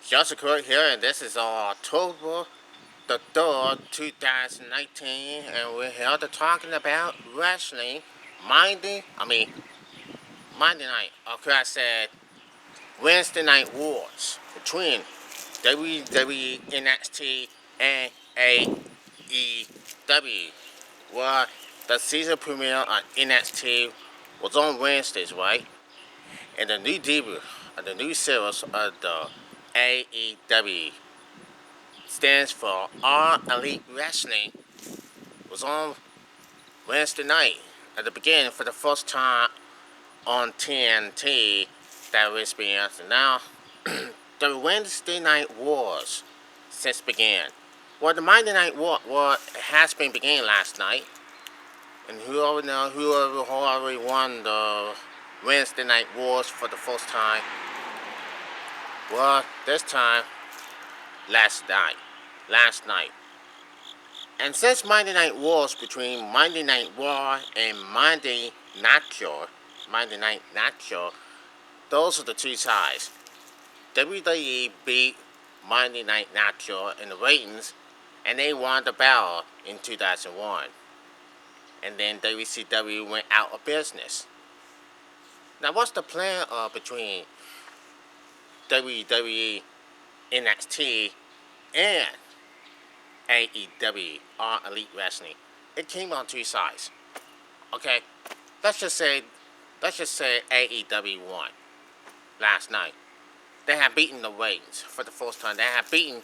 Joseph Crudup here, and this is October the 3rd, 2019, and we're here to talking about wrestling. Monday night. Okay, I said Wednesday night wars between WWE NXT and AEW. Well, the season premiere on NXT was on Wednesdays, right? And the new debut of the new series of the AEW stands for All Elite Wrestling was on Wednesday night at the beginning for the first time on TNT that was being answered. Now, the Wednesday night wars since began. Well, the Monday night war has been beginning last night, and whoever already won the Wednesday night wars for the first time. Well, this time last night. And since Monday Night Wars between Monday Night Raw and Monday Night Nitro, those are the two sides. WWE beat Monday Night Nitro in the ratings, and they won the battle in 2001. And then WCW went out of business. Now, what's the plan between WWE NXT and AEW, All Elite Wrestling? It came on two sides. Okay, let's just say AEW won last night. They have beaten the ratings for the first time. They have beat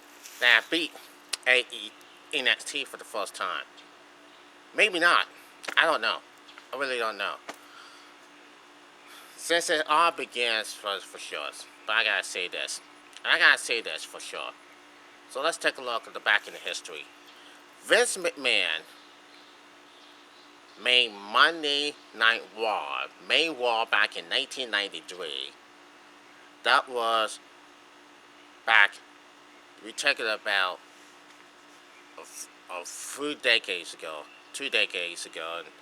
NXT for the first time. Maybe not. I don't know. I really don't know. Since it all begins for sure, but I gotta say this. For sure. So let's take a look at the back in the history. Vince McMahon made Monday Night Raw, back in 1993. That was back, we take it about a few decades ago, 2 decades ago. And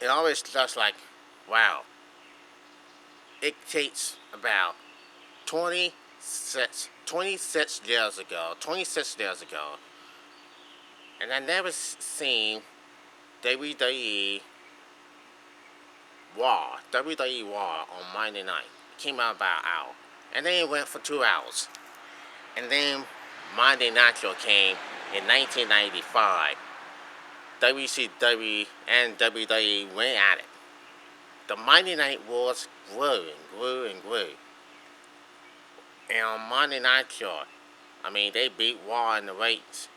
it always just like, wow. It takes about 26 years ago, and I never seen WWE Raw on Monday night. It came out about an hour, and then it went for 2 hours, and then Monday Nitro came in 1995. WCW and WWE went at it. The Monday Night Wars grew and grew. And on Monday Nitro, they beat Raw in the ratings.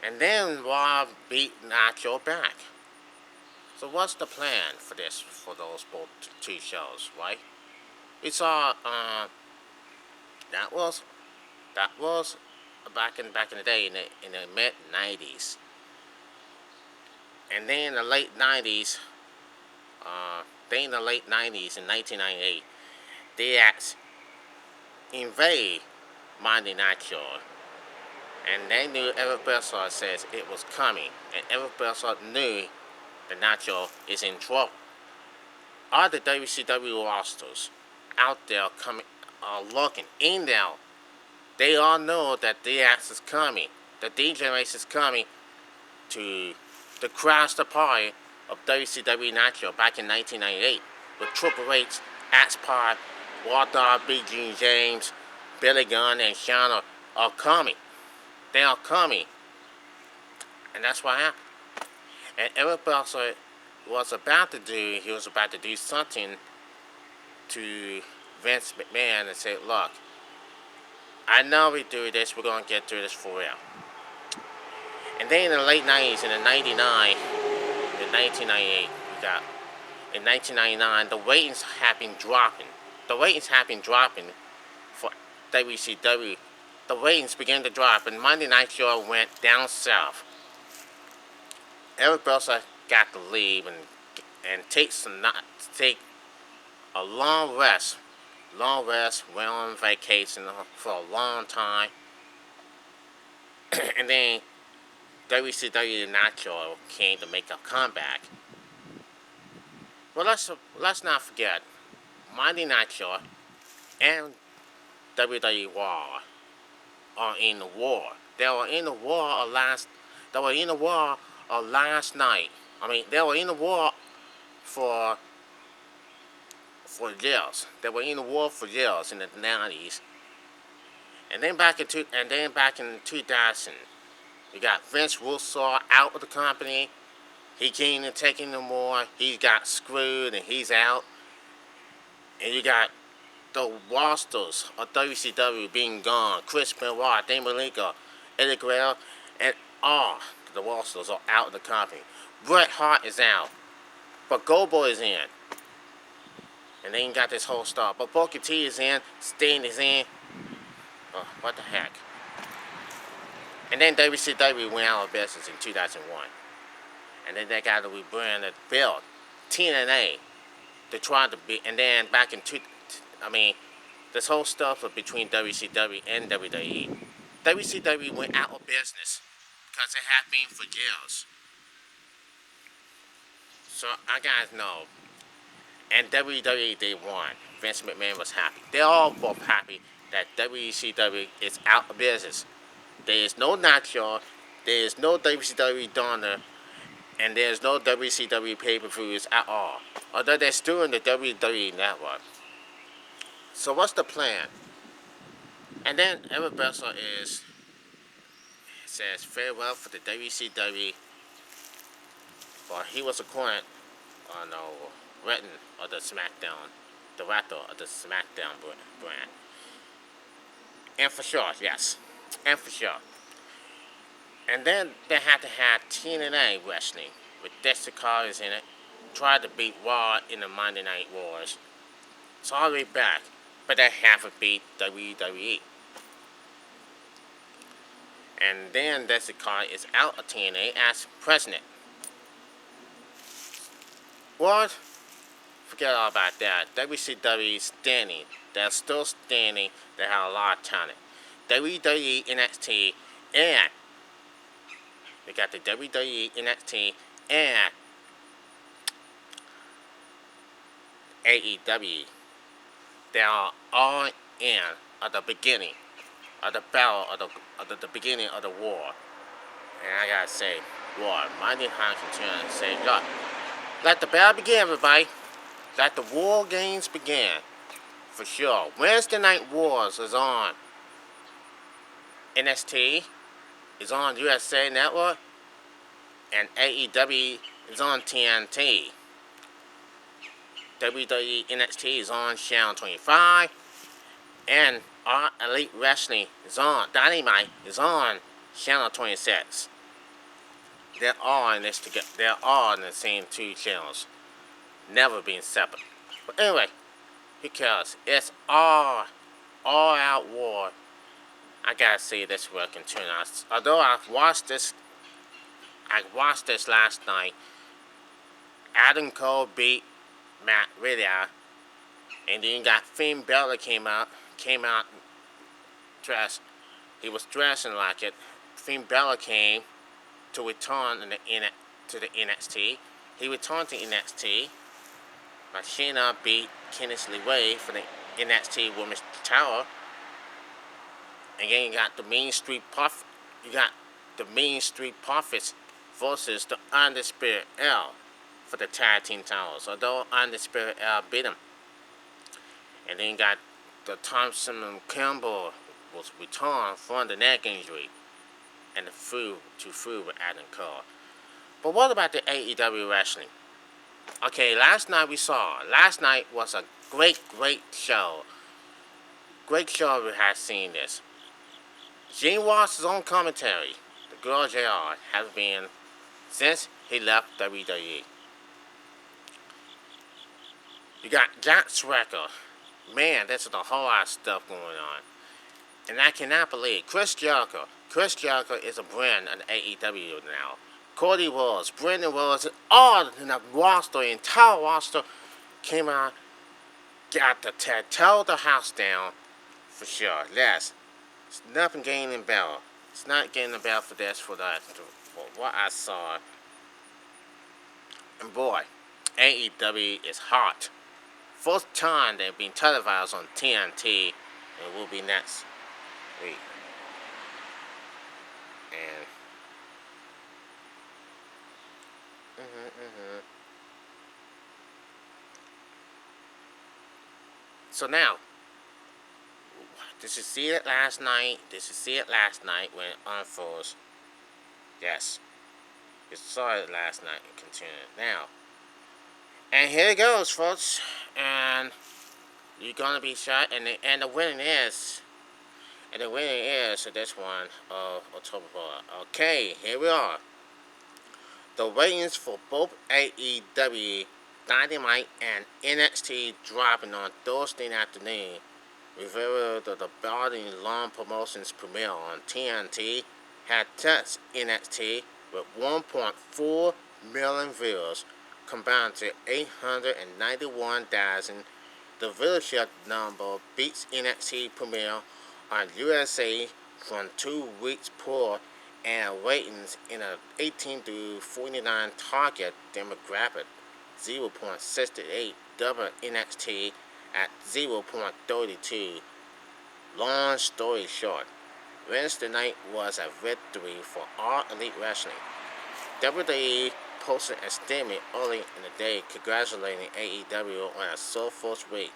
And then Raw beat Nitro back. So what's the plan for those both two shows, right? We saw that was back in the day in the mid '90s, and then in the late '90s, in 1998, they invade Monday Nitro, and they knew every person says it was coming, and every person knew the Nitro is in trouble. All the WCW rosters out there looking in there, they all know that DX is coming, the D-Generation is coming to crash the party of WCW Nitro back in 1998 with Triple H, X-Pac, Walter B. G. James, Billy Gunn, and Shawn are coming. They are coming. And that's what happened. And Eric Belser was about to do something to Vince McMahon and say, look, I know we do this, we're going to get through this for real. And then in the late 90s, in 1998, in 1999, the ratings have been dropping. For WCW. The ratings began to drop, and Monday Night Show went down south. Eric Belser got to leave and take a long rest, went on vacation for a long time, and then WCW Nitro came to make a comeback. Well, let's not forget Monday Nitro and WWE War are in the war. They were in the war of last. They were in the war of last night. I mean, they were in the war for years. They were in the war for years in the 90s. And then back in 2000, you got Vince Russo out of the company. He can't take no more. He got screwed and he's out. And you got the rosters of WCW being gone. Chris Benoit, Dave Malenko, Eddie Guerrero, and all the rosters are out of the company. Bret Hart is out. But Goldberg is in. And then you got this whole stuff. But Booker T is in. Sting is in. Oh, what the heck. And then WCW went out of business in 2001. And then they got to rebrand the belt, TNA, to try to be. And then back in this whole stuff between WCW and WWE. WCW went out of business because it had been for years. So I guys know. And WWE, they won. Vince McMahon was happy. They're all both happy that WCW is out of business. There is no Nacho, there is no WCW Donner, and there is no WCW pay-per-views at all. Although they're still in the WWE network. So what's the plan? And then Eric Bessel says farewell for the WCW. Well, he was appointed written of the SmackDown, director of the SmackDown brand. And for sure, yes. And for sure. And then they had to have TNA wrestling with Dexter Carter's in it. Tried to beat Raw in the Monday Night Wars. It's all the way back. But they haven't beat WWE. And then Dexter Carter is out of TNA as president. What? Forget all about that. WCW is standing. They're still standing. They have a lot of talent. WWE NXT and they got the WWE NXT and AEW. They are all in at the beginning of the battle of the beginning of the war. And I gotta say, war. Mighty High continue and say, look, let the battle begin, everybody. Let the war games begin. For sure. Wednesday Night Wars is on NXT, is on USA Network, and AEW is on TNT. WWE NXT is on Channel 25, and our Elite Wrestling is on, Dynamite is on Channel 26. They're all in this together. They're all in the same two channels. Never been separate. But anyway, who cares? It's all out war. I gotta say this will continue. Although I watched this last night. Adam Cole beat Matt Riddle, and then you got Finn Balor came out dressed. He was dressing like it. Finn Balor came to return to the NXT. He returned to NXT. Shayna beat Candice LeRae for the NXT Women's Tower. And then you got the Main Street Profits versus the Undisputed Era for the Tag Team titles. Although Undisputed Era beat them. And then you got the Thompson and Campbell was returned from the neck injury. And the food with Adam Cole. But what about the AEW wrestling? Okay, last night was a great show. Great show we have seen this. Gene Ross's own commentary, the girl JR, has been since he left WWE. You got Jack Swagger. Man, there's a whole lot of stuff going on. And I cannot believe Chris Jericho is a brand of AEW now. Cody Rhodes, Brandon Rhodes, all in the roster, the entire roster came out, got to tear the house down for sure. Yes, it's nothing gaining battle. It's not getting a battle for this, for that, for what I saw. And boy, AEW is hot. First time they've been televised on TNT It will be next week. And mhm. So now, did you see it last night? Did you see it last night when it unfolds? Yes, you saw it last night and continued. Now, and here it goes, folks. And you're gonna be shot, and the winning is, this one of October 4th. Okay, here we are. The ratings for both AEW Dynamite and NXT dropping on Thursday afternoon. Revealed that the Balding Long Promotions premiere on TNT had touched NXT with 1.4 million views, combined to 891,000. The viewership number beats NXT premiere on USA from 2 weeks prior and ratings in an 18 to 49 target demographic 0.68 double NXT at 0.32. Long story short, Wednesday night was a victory for All Elite Wrestling. WWE posted a statement early in the day congratulating AEW on a first week,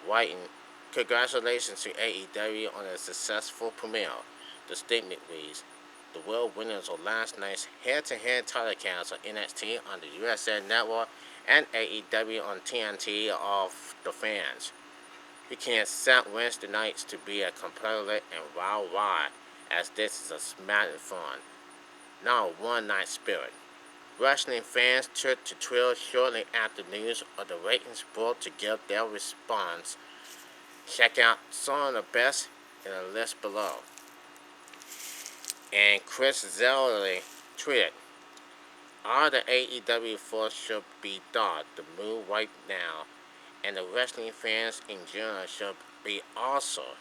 writing, "Congratulations to AEW on a successful premiere." The statement reads, "The world winners of last night's head-to-head title counts on NXT on the USA Network and AEW on TNT of the fans. We can accept Wednesday nights to be a competitive and wild ride, as this is a smattering fun, not a one-night spirit." Wrestling fans took to Twitter shortly after news of the ratings broke to give their response. Check out some of the best in the list below. And Chris Zellerly tweeted, "All the AEW force should be taught to move right now, and the wrestling fans in general should be also.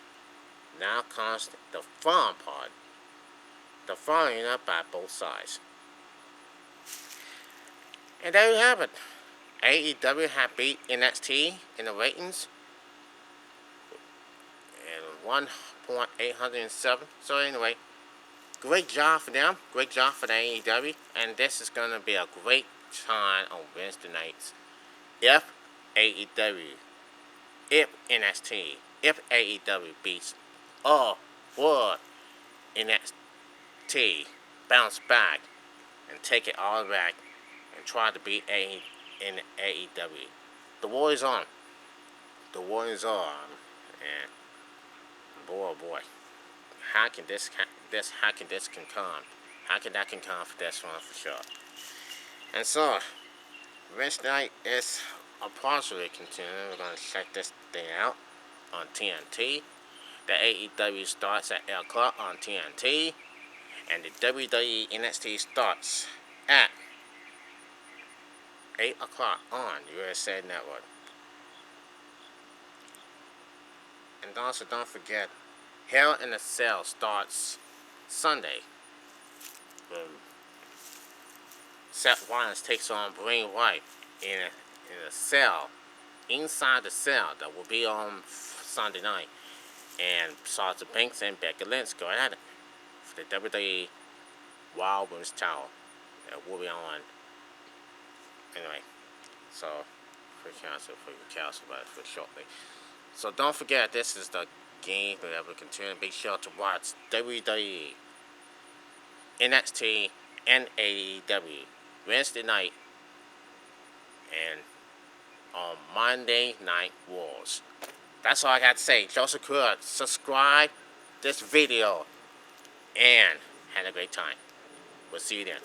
Now comes the fun part, the following up by both sides." And there you have it. AEW have beat NXT in the ratings in 1.807. So anyway, great job for them. Great job for the AEW. And this is going to be a great time on Wednesday nights. If AEW, if NXT, if AEW beats or NXT bounce back and take it all back and try to beat in AEW. The war is on. The war is on. And boy, oh boy, how can this can come? How can that can come for this one for sure? And so, Wednesday night is approximately continuing. We're gonna check this thing out on TNT. The AEW starts at 8 o'clock on TNT, and the WWE NXT starts at 8 o'clock on USA Network. And also don't forget, Hell in a Cell starts Sunday. Seth Rollins takes on Bray Wyatt in a cell, inside the cell that will be on Sunday night. And Sasha Banks and Becky Lynch go at it for the WWE Wild Women's title that will be on. Anyway, so for cancel about it for shortly. So don't forget, this is the game that will continue. Be sure to watch WWE, NXT, and AEW Wednesday night and on Monday Night Wars. That's all I got to say. Joseph Crudup, subscribe this video and have a great time. We'll see you then.